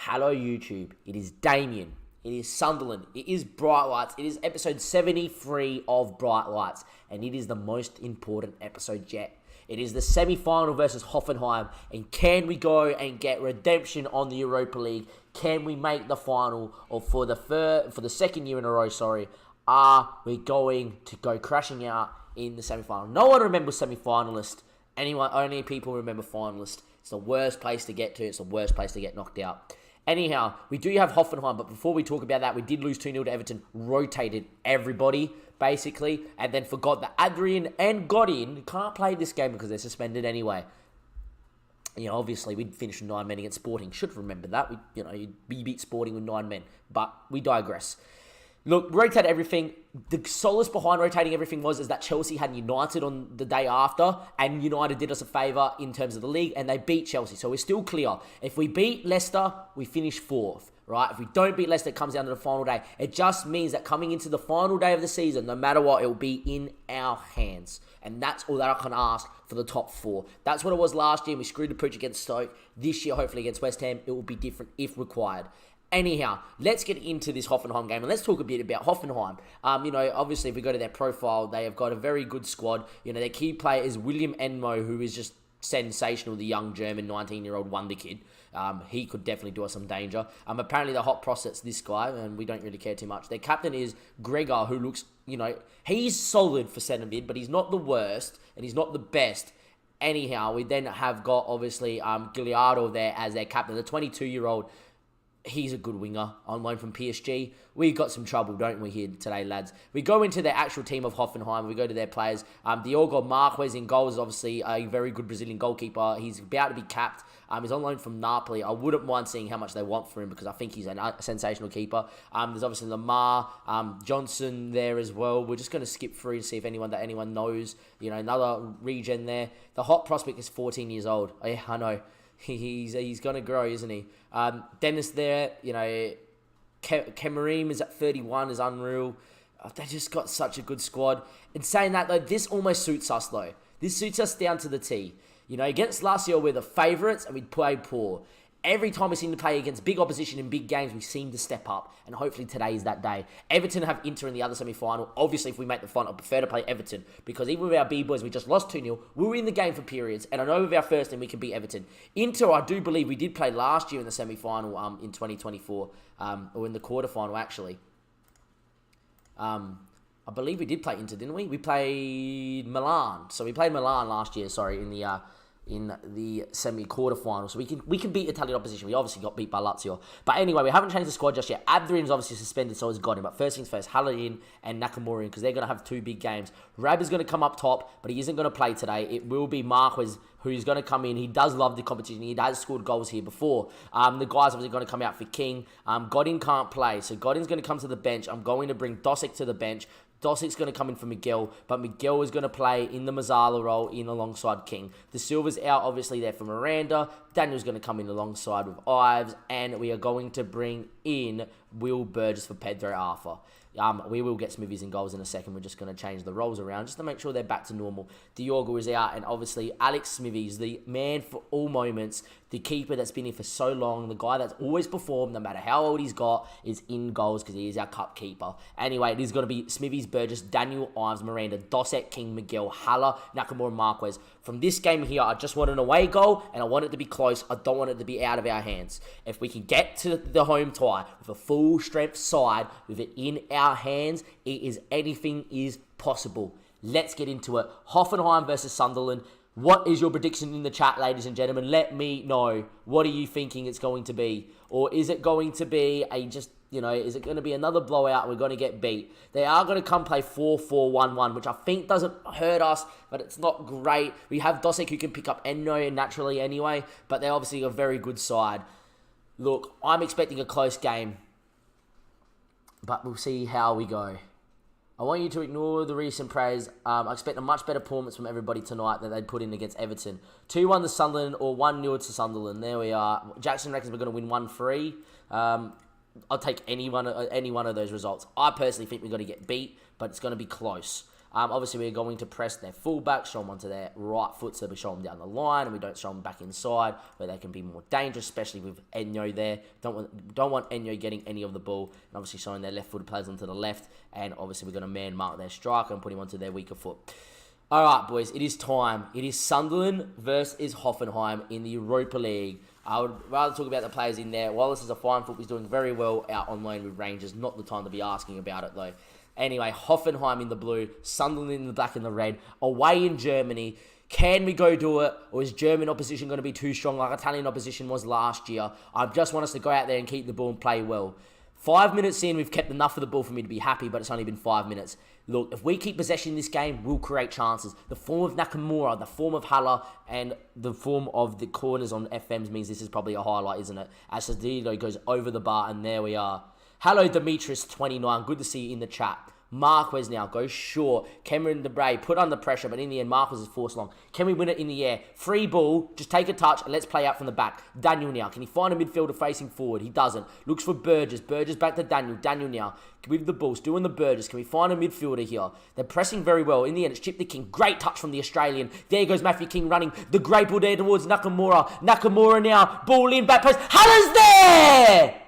Hello YouTube, it is Damien, it is Sunderland, it is Bright Lights, it is episode 73 of Bright Lights, and it is the most important episode yet. It is the semi-final versus Hoffenheim, and can we go and get redemption on the Europa League? Can we make the final, or for the second year in a row, are we going to go crashing out in the semi-final? No one remembers semi-finalist. Only people remember finalist. It's the worst place to get to. It's the worst place to get knocked out. Anyhow, we do have Hoffenheim, but before we talk about that, we did lose 2-0 to Everton, rotated everybody, basically, and then forgot that Adrian and Godin can't play this game because they're suspended anyway. Obviously, we'd finished with 9 men against Sporting. Should remember that. We beat Sporting with 9 men, but we digress. Look, rotate everything. The solace behind rotating everything is that Chelsea had United on the day after, and United did us a favour in terms of the league, and they beat Chelsea. So we're still clear. If we beat Leicester, we finish 4th, right? If we don't beat Leicester, it comes down to the final day. It just means that coming into the final day of the season, no matter what, it will be in our hands. And that's all that I can ask for the top 4. That's what it was last year. We screwed the pooch against Stoke. This year, hopefully against West Ham, it will be different if required. Anyhow, let's get into this Hoffenheim game, and let's talk a bit about Hoffenheim. Obviously, if we go to their profile, they have got a very good squad. Their key player is William Enmo, who is just sensational, the young German 19-year-old wonder kid. He could definitely do us some danger. Apparently, the hot prospect's this guy, and we don't really care too much. Their captain is Gregor, who looks, he's solid for centre mid, but he's not the worst, and he's not the best. Anyhow, we then have got, obviously, Giuliano there as their captain, the 22-year-old. He's a good winger on loan from PSG. We've got some trouble, don't we, here today, lads? We go into the actual team of Hoffenheim. We go to their players. Diogo Marques in goal is obviously a very good Brazilian goalkeeper. He's about to be capped. He's on loan from Napoli. I wouldn't mind seeing how much they want for him because I think he's a sensational keeper. There's obviously Lamar, Johnson there as well. We're just going to skip through and see if anyone knows. Another regen there. The hot prospect is 14 years old. Oh, yeah, I know. He's going to grow, isn't he? Dennis there, Kemerim is at 31, is unreal. They just got such a good squad. In saying that, though, this almost suits us, though. This suits us down to the T. Against lazio, we're the favourites and we play poor. Every time we seem to play against big opposition in big games, we seem to step up. And hopefully today is that day. Everton have Inter in the other semi-final. Obviously, if we make the final, I prefer to play Everton. Because even with our B-boys, we just lost 2-0. We were in the game for periods. And I know with our first team, we can beat Everton. Inter, I do believe we did play last year in the semi-final in 2024. Or in the quarter-final, actually. I believe we did play Inter, didn't we? We played Milan. So we played Milan last year, in the semi-quarterfinal. So we can beat Italian opposition. We obviously got beat by Lazio. But anyway, we haven't changed the squad just yet. Adrian's obviously suspended, so he's got him. But first things first, Haller in and Nakamura in, because they're going to have 2 big games. Rab is going to come up top, but he isn't going to play today. It will be Marquez who's going to come in. He does love the competition. He has scored goals here before. The guys obviously going to come out for King. Godin can't play, so Godin's going to come to the bench. I'm going to bring Dosek to the bench. Dosek's going to come in for Miguel, but Miguel is going to play in the Mazzala role in alongside King. The Silva's out, obviously, there for Miranda. Daniel's going to come in alongside with Ives, and we are going to bring in Will Burgess for Pedro Arthur. We will get Smithies and goals in a second. We're just going to change the roles around just to make sure they're back to normal. Diogo is out, and obviously Alex Smithies, the man for all moments, the keeper that's been here for so long, the guy that's always performed, no matter how old he's got, is in goals because he is our cup keeper. Anyway, it is going to be Smithies, Burgess, Daniel, Ives, Miranda, Dosek, King, Miguel, Haller, Nakamura, Marquez. From this game here, I just want an away goal, and I want it to be close. I don't want it to be out of our hands. If we can get to the home tie with a full-strength side, with it in our hands, anything is possible. Let's get into it. Hoffenheim versus Sunderland. What is your prediction in the chat, ladies and gentlemen? Let me know. What are you thinking it's going to be? Or is it going to be is it going to be another blowout and we're going to get beat? They are going to come play 4-4-1-1, which I think doesn't hurt us, but it's not great. We have Dosek who can pick up Endo naturally anyway, but they're obviously a very good side. Look, I'm expecting a close game, but we'll see how we go. I want you to ignore the recent praise. I expect a much better performance from everybody tonight than they'd put in against Everton. 2-1 to Sunderland or 1-0 to Sunderland. There we are. Jackson reckons we're going to win 1-3. I'll take any one of those results. I personally think we're going to get beat, but it's going to be close. Obviously, we're going to press their fullback, show them onto their right foot, so we show them down the line, and we don't show them back inside, where they can be more dangerous, especially with Enyo there. Don't want Enyo getting any of the ball, and obviously showing their left-footed players onto the left, and obviously we're going to man-mark their striker and put him onto their weaker foot. All right, boys, it is time. It is Sunderland versus Hoffenheim in the Europa League. I would rather talk about the players in there. Wallace is a fine foot. He's doing very well out on loan with Rangers. Not the time to be asking about it, though. Anyway, Hoffenheim in the blue, Sunderland in the black and the red, away in Germany. Can we go do it, or is German opposition going to be too strong like Italian opposition was last year? I just want us to go out there and keep the ball and play well. 5 minutes in, we've kept enough of the ball for me to be happy, but it's only been 5 minutes. Look, if we keep possession in this game, we'll create chances. The form of Nakamura, the form of Haller, and the form of the corners on FMs means this is probably a highlight, isn't it? As Sadido goes over the bar, and there we are. Hello, Demetrius29. Good to see you in the chat. Marquez now goes short. Cameron Debray put under pressure, but in the end, Marquez is forced long. Can we win it in the air? Free ball, just take a touch, and let's play out from the back. Daniel now. Can he find a midfielder facing forward? He doesn't. Looks for Burgess. Burgess back to Daniel. Daniel now with the ball, still in the Burgess. Can we find a midfielder here? They're pressing very well. In the end, it's Chip the King. Great touch from the Australian. There goes Matthew King running. The great ball there towards Nakamura. Nakamura now. Ball in, back post. Haller's there!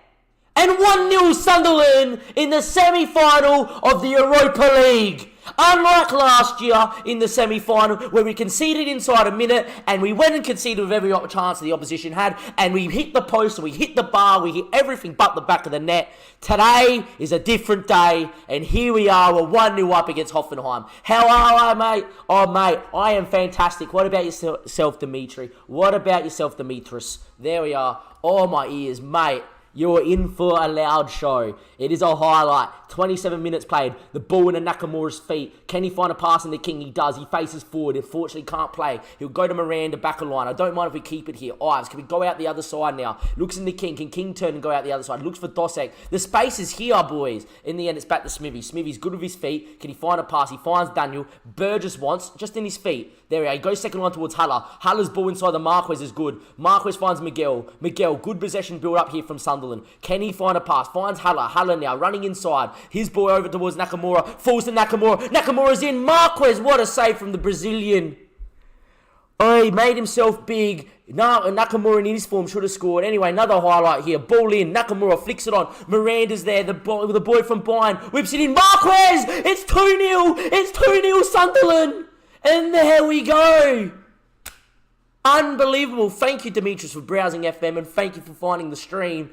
And 1-0 Sunderland in the semi-final of the Europa League. Unlike last year in the semi-final where we conceded inside a minute and we went and conceded with every chance the opposition had, and we hit the post and we hit the bar, we hit everything but the back of the net. Today is a different day, and here we are, we're 1-0 up against Hoffenheim. How are I, mate? Oh, mate, I am fantastic. What about yourself, Dimitri? What about yourself, Demetrius? There we are. Oh, my ears, mate. You're in for a loud show. It is a highlight. 27 minutes played. The ball in Nakamura's feet. Can he find a pass in the King? He does. He faces forward. Unfortunately, can't play. He'll go to Miranda, back of line. I don't mind if we keep it here. Ives, can we go out the other side now? Looks in the King. Can King turn and go out the other side? Looks for Dosek. The space is here, boys. In the end, it's back to Smithy. Smithy's good with his feet. Can he find a pass? He finds Daniel. Burgess wants, just in his feet. There we go. He goes second one towards Haller. Haller's ball inside the Marquez is good. Marquez finds Miguel. Miguel, good possession build up here from Sunderland. Can he find a pass? Finds Haller. Haller now running inside. His ball over towards Nakamura. Falls to Nakamura. Nakamura's in. Marquez, what a save from the Brazilian. Oh, he made himself big. Nakamura in his form should have scored. Anyway, another highlight here. Ball in. Nakamura flicks it on. Miranda's there. The boy from Bayern whips it in. Marquez! It's 2-0. It's 2-0 Sunderland. And there we go. Unbelievable. Thank you, Demetrius, for browsing FM, and thank you for finding the stream.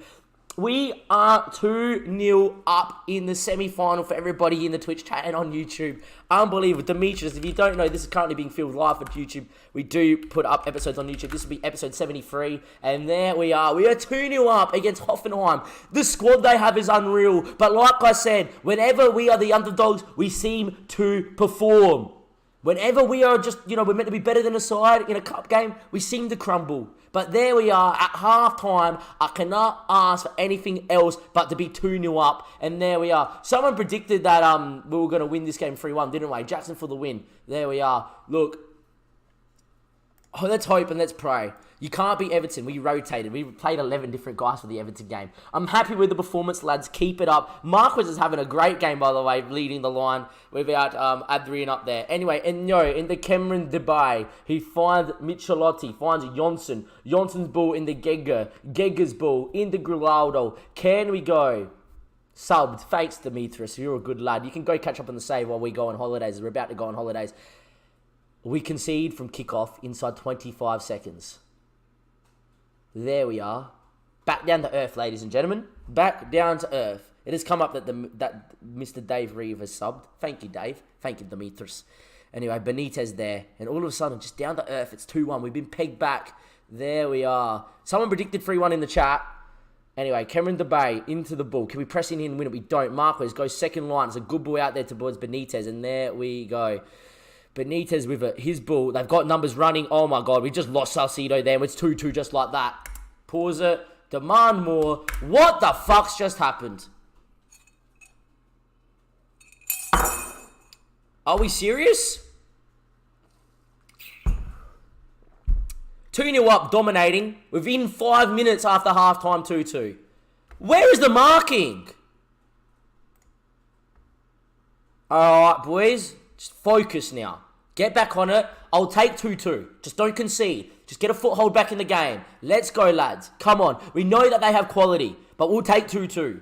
We are 2-0 up in the semi-final for everybody in the Twitch chat and on YouTube. Unbelievable. Demetrius, if you don't know, this is currently being filmed live on YouTube. We do put up episodes on YouTube. This will be episode 73. And there we are. We are 2-0 up against Hoffenheim. The squad they have is unreal. But like I said, whenever we are the underdogs, we seem to perform. Whenever we are just, we're meant to be better than a side in a cup game, we seem to crumble. But there we are at half-time. I cannot ask for anything else but to be 2-0 up. And there we are. Someone predicted that we were going to win this game 3-1, didn't we? Jackson for the win. There we are. Look. Oh, let's hope and let's pray. You can't beat Everton. We rotated. We played 11 different guys for the Everton game. I'm happy with the performance, lads. Keep it up. Marquez is having a great game, by the way, leading the line without Adrian up there. Anyway, in the Cameron Debay, he finds Michelotti, finds Johnson. Johnson's ball in the Gega. Gega's ball in the Grillaldo. Can we go? Subbed. Thanks, Demetrius. You're a good lad. You can go catch up on the save while we go on holidays. We're about to go on holidays. We concede from kickoff inside 25 seconds. There we are. Back down to earth, ladies and gentlemen. Back down to earth. It has come up that that Mr. Dave Reeve has subbed. Thank you, Dave. Thank you, Demetrius. Anyway, Benitez there. And all of a sudden, just down to earth, it's 2-1. We've been pegged back. There we are. Someone predicted 3-1 in the chat. Anyway, Cameron Debay into the ball. Can we press in and win it? We don't. Marquez goes second line. It's a good ball out there towards Benitez. And there we go. Benitez with his ball. They've got numbers running. Oh my God, we just lost Salcido there. It's 2-2 just like that. Pause it. Demand more. What the fuck's just happened? Are we serious? 2-0 up, dominating. Within 5 minutes after halftime, 2-2. Where is the marking? Alright, boys. Just focus now. Get back on it. I'll take 2-2. Just don't concede. Just get a foothold back in the game. Let's go, lads. Come on. We know that they have quality, but we'll take 2-2.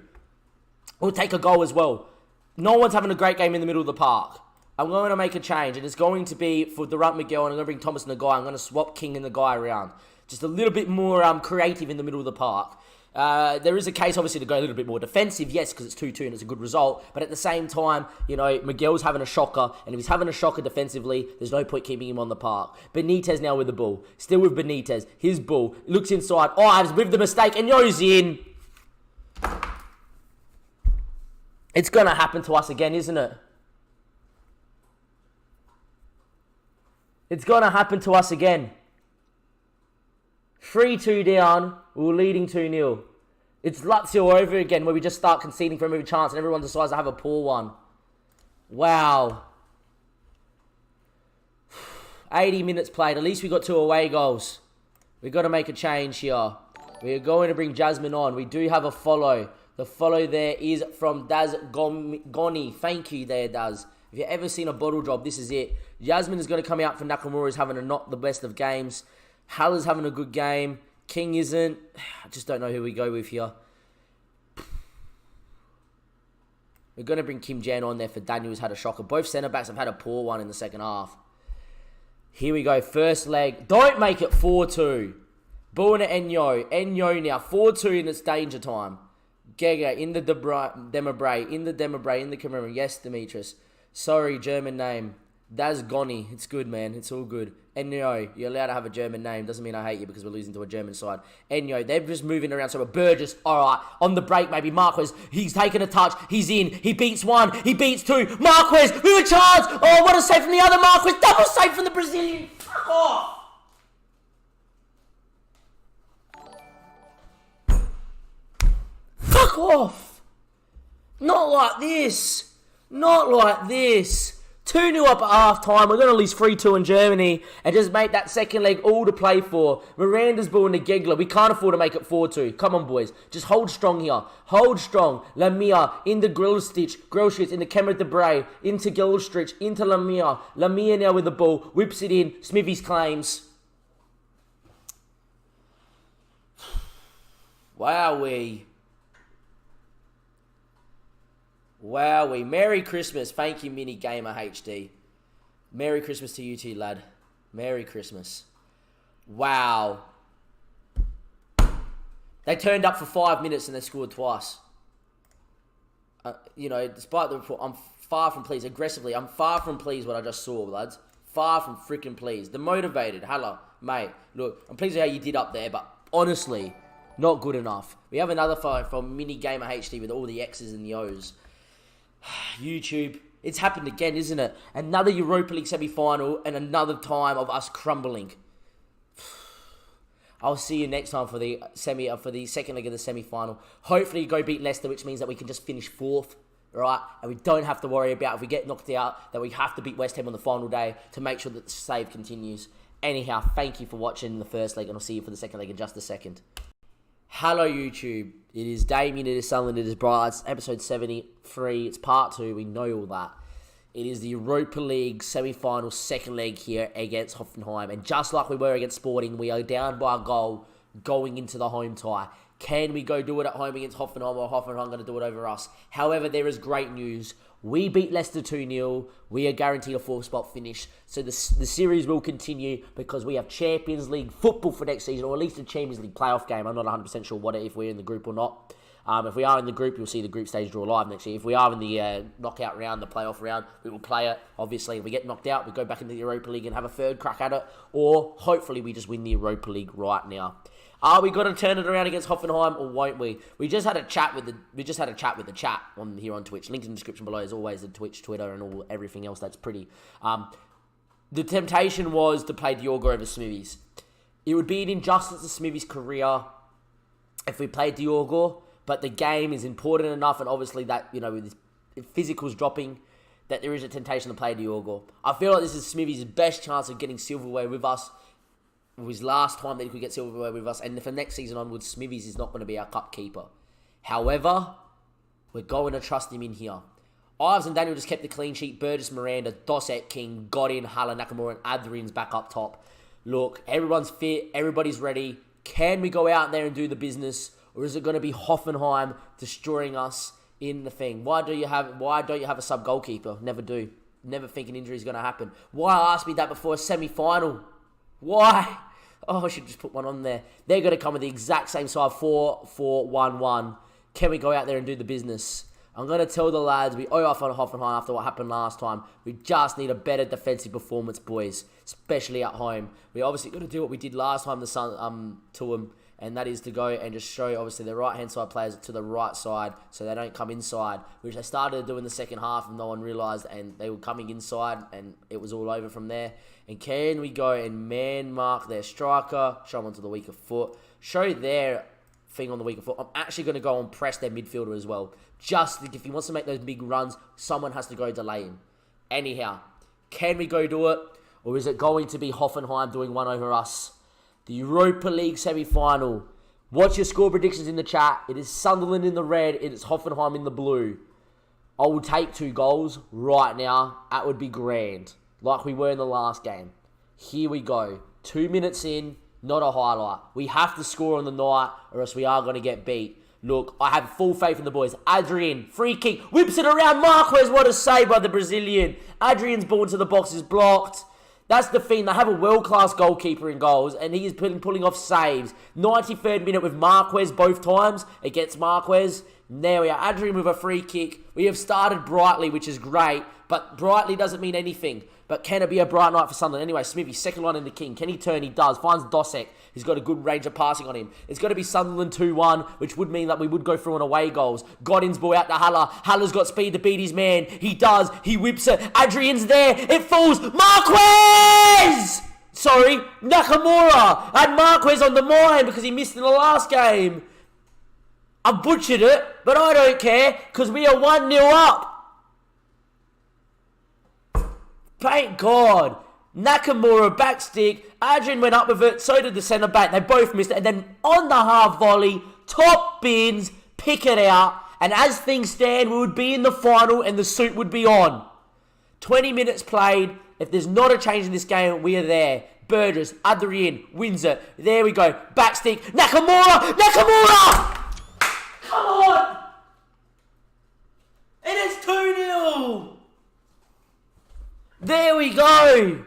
We'll take a goal as well. No one's having a great game in the middle of the park. I'm going to make a change, and it's going to be for Durant Miguel, and I'm going to bring Thomas and the guy. I'm going to swap King and the guy around. Just a little bit more creative in the middle of the park. There is a case, obviously, to go a little bit more defensive, yes, because it's 2-2 and it's a good result. But at the same time, Miguel's having a shocker, and if he's having a shocker defensively, there's no point keeping him on the park. Benitez now with the ball. Still with Benitez. His ball. Looks inside. Oh, I was with the mistake, and Yo's in. It's going to happen to us again, isn't it? It's going to happen to us again. 3-2 down, we're leading 2-0. It's Lazio over again, where we just start conceding from every chance and everyone decides to have a poor one. Wow. 80 minutes played. At least we got 2 away goals. We've got to make a change here. We are going to bring Jasmine on. We do have a follow. The follow there is from Daz Goni. Thank you there, Daz. If you've ever seen a bottle drop, this is it. Jasmine is going to come out for Nakamura. He's having not the best of games. Haller's having a good game. King isn't. I just don't know who we go with here. We're going to bring Kim Jan on there for Daniel, who's had a shocker. Both centre-backs have had a poor one in the second half. Here we go. First leg. Don't make it 4-2. Ball to Enyo. Enyo now. 4-2 and it's danger time. Gega in the Demabray. In the Cameron. Yes, Demetrius. Sorry, German name. Daz Goni. It's good, man. It's all good. Enyo, you're allowed to have a German name. Doesn't mean I hate you because we're losing to a German side. Enyo, they're just moving around. So Burgess, all right. On the break, maybe Marquez. He's taking a touch. He's in. He beats 1. He beats 2. Marquez with a chance. Oh, what a save from the other Marquez. Double save from the Brazilian. Fuck off. Fuck off. Not like this. Not like this. 2-0 up at half-time. We're going to lose 3-2 in Germany and just make that second leg all to play for. Miranda's ball into Gegler. We can't afford to make it 4-2. Come on, boys. Just hold strong here. Hold strong. Lamia into Grillschitz into Kemmer Debray, into Gilstrich, into Lamia. Lamia now with the ball. Whips it in. Smithy's claims. Wowee. Wowee. Merry Christmas. Thank you, Mini Gamer HD. Merry Christmas to you too, lad. Merry Christmas. Wow. They turned up for 5 minutes and they scored twice. Despite the report, I'm far from pleased. Aggressively, I'm far from pleased what I just saw, lads. Far from freaking pleased. The motivated. Hello, mate. Look, I'm pleased with how you did up there, but honestly, not good enough. We have another photo from Mini Gamer HD with all the X's and the O's. YouTube, it's happened again, isn't it? Another Europa League semi-final and another time of us crumbling. I'll see you next time for the second leg of the semi-final. Hopefully you go beat Leicester, which means that we can just finish 4th, right? And we don't have to worry about if we get knocked out that we have to beat West Ham on the final day to make sure that the save continues. Anyhow, thank you for watching the first leg, and I'll see you for the second leg in just a second. Hello YouTube, it is Damien, it is Sunderland, it is Bright, it's episode 73, it's part 2, we know all that. It is the Europa League semi-final second leg here against Hoffenheim, and just like we were against Sporting, we are down by a goal going into the home tie. Can we go do it at home against Hoffenheim, or Hoffenheim going to do it over us? However, there is great news. We beat Leicester 2-0. We are guaranteed a 4th spot finish. So the series will continue because we have Champions League football for next season, or at least a Champions League playoff game. I'm not 100% sure if we're in the group or not. If we are in the group, you'll see the group stage draw live next year. If we are in the knockout round, the playoff round, we will play it. Obviously, if we get knocked out, we go back into the Europa League and have a third crack at it. Or hopefully we just win the Europa League right now. Are we going to turn it around against Hoffenheim, or won't we? We just had a chat with the chat on here on Twitch. Link in the description below is always the Twitch, Twitter, and everything else. That's pretty. The temptation was to play Diogo over Smithies. It would be an injustice to Smithies' career if we played Diogo, but the game is important enough, and obviously that with his physicals dropping, that there is a temptation to play Diogo. I feel like this is Smithies' best chance of getting silverware with us. It was last time that he could get silverware with us, and for next season onwards, Smithies is not going to be our cup keeper. However, we're going to trust him in here. Ives and Daniel just kept the clean sheet. Burgess, Miranda, Dosset, King, Godin, Haller, Nakamura, and Adrian's back up top. Look, everyone's fit. Everybody's ready. Can we go out there and do the business? Or is it going to be Hoffenheim destroying us in the thing? Why don't you have a sub goalkeeper? Never do. Never think an injury is going to happen. Why ask me that before a semi-final? Why? Oh, I should just put one on there. They're going to come with the exact same side, 4-4-1-1. Can we go out there and do the business? I'm going to tell the lads, we owe off on Hoffenheim after what happened last time. We just need a better defensive performance, boys, especially at home. We obviously got to do what we did last time to them, and that is to go and just show, obviously, the right-hand side players to the right side so they don't come inside, which they started to do in the second half and no one realised, and they were coming inside, and it was all over from there. And can we go and man-mark their striker, show them onto the weaker foot, show their thing on the weaker foot. I'm actually going to go and press their midfielder as well. Just if he wants to make those big runs, someone has to go delay him. Anyhow, can we go do it? Or is it going to be Hoffenheim doing one over us? The Europa League semi-final. What's your score predictions in the chat? It is Sunderland in the red. It is Hoffenheim in the blue. I will take 2 goals right now. That would be grand. Like we were in the last game. Here we go. 2 minutes in. Not a highlight. We have to score on the night or else we are going to get beat. Look, I have full faith in the boys. Adrian, free kick, whips it around Marquez. What a save by the Brazilian. Adrian's ball into the box is blocked. That's the thing. They have a world-class goalkeeper in goals, and he is pulling off saves. 93rd minute with Marquez both times against Marquez. There we are. Adrian with a free kick. We have started brightly, which is great, but brightly doesn't mean anything. But can it be a bright night for Sunderland? Anyway, Smithy, second line in the King. Can he turn? He does. Finds Dosek. He's got a good range of passing on him. It's got to be Sunderland 2-1, which would mean that we would go through on away goals. Godin's ball out to Haller. Haller's got speed to beat his man. He does. He whips it. Adrian's there. It falls. Marquez! Sorry, Nakamura had Marquez on the mind because he missed in the last game. I butchered it, but I don't care because we are 1-0 up. Thank God. Nakamura backstick. Adrian went up with it. So did the centre back. They both missed it. And then on the half volley, top bins, pick it out. And as things stand, we would be in the final and the suit would be on. 20 minutes played. If there's not a change in this game, we are there. Burgess, Adrian, wins it. There we go. Backstick. Nakamura! Nakamura! Come on! It is 2-0! There we go.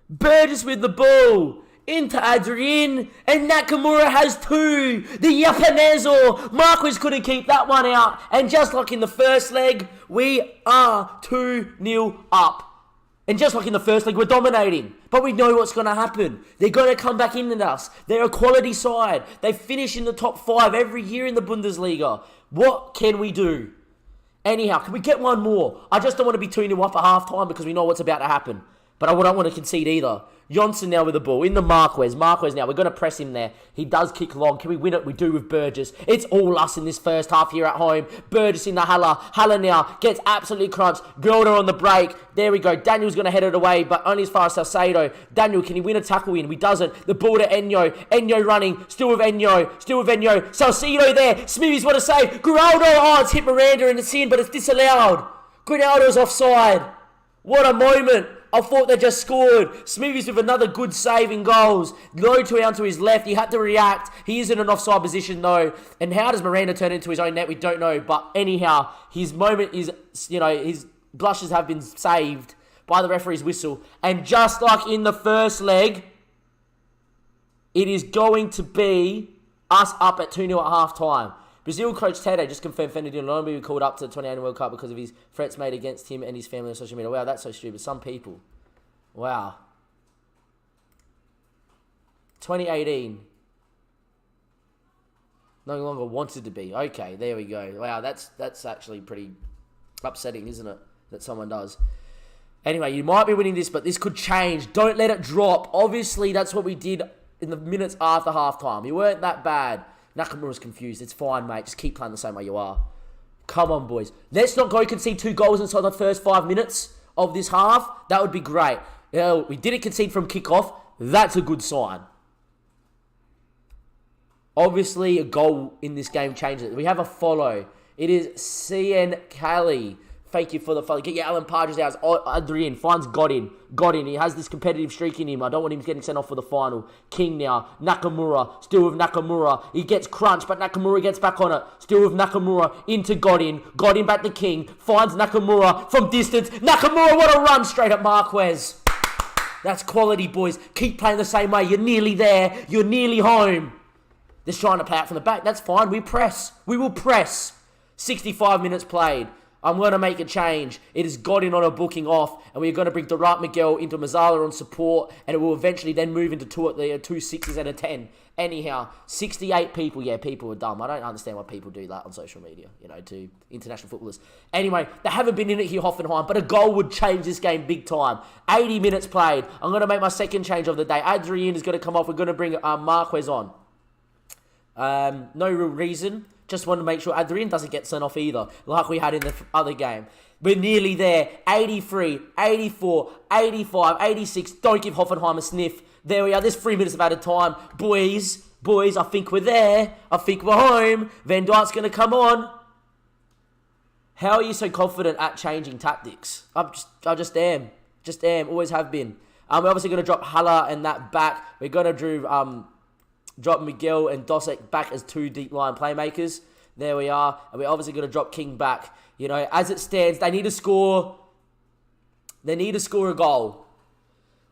Burgess with the ball. Into Adrian. And Nakamura has 2. The Japaneso. Marquez couldn't keep that one out. And just like in the first leg, we are 2-0 up. And just like in the first leg, we're dominating. But we know what's going to happen. They're going to come back in at us. They're a quality side. They finish in the top 5 every year in the Bundesliga. What can we do? Anyhow, can we get one more? I just don't want to be 2-0 up at half-time because we know what's about to happen. But I don't want to concede either. Johnson now with the ball. In the Marquez. Marquez now. We're going to press him there. He does kick long. Can we win it? We do with Burgess. It's all us in this first half here at home. Burgess in the Haller. Haller now gets absolutely crunched. Gilder on the break. There we go. Daniel's going to head it away, but only as far as Salcedo. Daniel, can he win a tackle in? He doesn't. The ball to Enyo. Enyo running. Still with Enyo. Still with Enyo. Salcedo there. Smithy's what to say. Grinaldo. Oh, it's hit Miranda and it's in, but it's disallowed. Grinaldo's offside. What a moment. I thought they just scored. Smoothies with another good save in goals. Low to out to his left. He had to react. He is in an offside position though. And how does Miranda turn into his own net? We don't know. But anyhow, his moment is, his blushes have been saved by the referee's whistle. And just like in the first leg, it is going to be us up at 2-0 at half-time. Brazil coach Tete just confirmed Fernando will be called up to the 2018 World Cup because of his threats made against him and his family on social media. Wow, that's so stupid. Some people. Wow. 2018. No longer wanted to be. Okay, there we go. Wow, that's actually pretty upsetting, isn't it? That someone does. Anyway, you might be winning this, but this could change. Don't let it drop. Obviously, that's what we did in the minutes after halftime. You weren't that bad. Nakamura's confused. It's fine, mate. Just keep playing the same way you are. Come on, boys. Let's not go concede 2 goals inside the first 5 minutes of this half. That would be great. We didn't concede from kickoff. That's a good sign. Obviously, a goal in this game changes it. We have a follow. It is CN Cali. Thank you for the follow. Get your Alan Partridge out. Adrian finds Godin. He has this competitive streak in him. I don't want him getting sent off for the final. King now. Nakamura. Still with Nakamura. He gets crunched, but Nakamura gets back on it. Still with Nakamura. Into Godin. Godin back to King. Finds Nakamura from distance. Nakamura, what a run straight at Marquez. That's quality, boys. Keep playing the same way. You're nearly there. You're nearly home. Just trying to play out from the back. That's fine. We press. We will press. 65 minutes played. I'm going to make a change. It has got in on a booking off, and we're going to bring Durant Miguel into Mazzala on support, and it will eventually then move into two sixes and a 10. Anyhow, 68 people. Yeah, people are dumb. I don't understand why people do that on social media, to international footballers. Anyway, they haven't been in it here, Hoffenheim, but a goal would change this game big time. 80 minutes played. I'm going to make my second change of the day. Adrian is going to come off. We're going to bring Marquez on. No real reason. Just want to make sure Adrian doesn't get sent off either, like we had in the other game. We're nearly there. 83, 84, 85, 86. Don't give Hoffenheim a sniff. There we are. There's 3 minutes of added time. Boys, I think we're there. I think we're home. Van Dijk's going to come on. How are you so confident at changing tactics? I just am. Always have been. We're obviously going to drop Haller and that back. We're going to drop Miguel and Dosek back as two deep line playmakers. There we are. And we're obviously going to drop King back. As it stands, they need to score. They need to score a goal.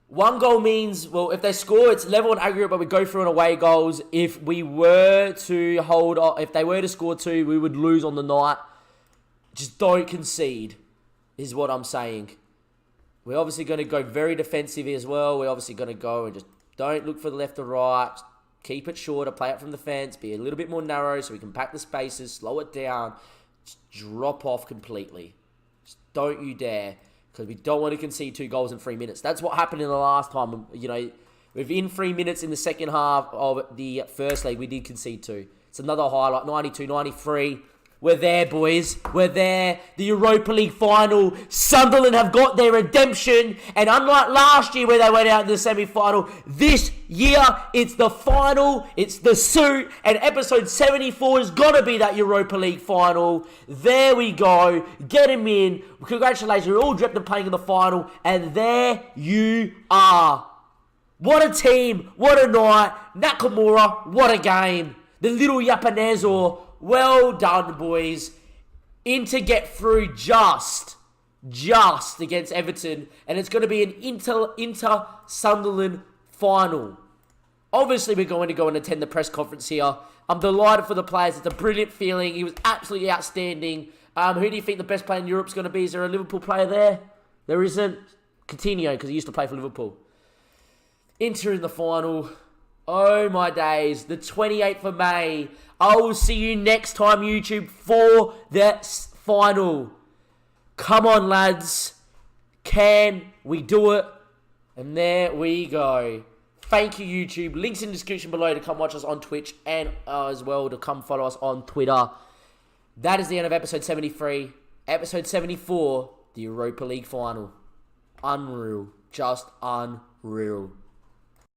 One goal means, well, if they score, it's level and aggregate, but we go through on away goals. If we were to if they were to score two, we would lose on the night. Just don't concede, is what I'm saying. We're obviously going to go very defensive as well. We're obviously going to go and just don't look for the left or right. Keep it shorter, play it from the fence, be a little bit more narrow so we can pack the spaces, slow it down, just drop off completely. Just don't you dare, because we don't want to concede 2 goals in 3 minutes. That's what happened in the last time. Within 3 minutes in the second half of the first leg, we did concede 2. It's another highlight, 92, 93. We're there, boys. We're there. The Europa League final. Sunderland have got their redemption. And unlike last year where they went out in the semi-final, this year it's the final. It's the suit. And episode 74 is going to be that Europa League final. There we go. Get him in. Congratulations. You're all dreamt of playing in the final. And there you are. What a team. What a night. Nakamura. What a game. The little Japaneser. Well done, boys. Inter get through just against Everton. And it's going to be an Inter-Sunderland final. Obviously, we're going to go and attend the press conference here. I'm delighted for the players. It's a brilliant feeling. He was absolutely outstanding. Who do you think the best player in Europe is going to be? Is there a Liverpool player there? There isn't. Coutinho, because he used to play for Liverpool. Inter in the final. Oh, my days. The 28th of May. I will see you next time, YouTube, for the final. Come on, lads. Can we do it? And there we go. Thank you, YouTube. Links in the description below to come watch us on Twitch and as well to come follow us on Twitter. That is the end of episode 73. Episode 74, the Europa League final. Unreal. Just unreal.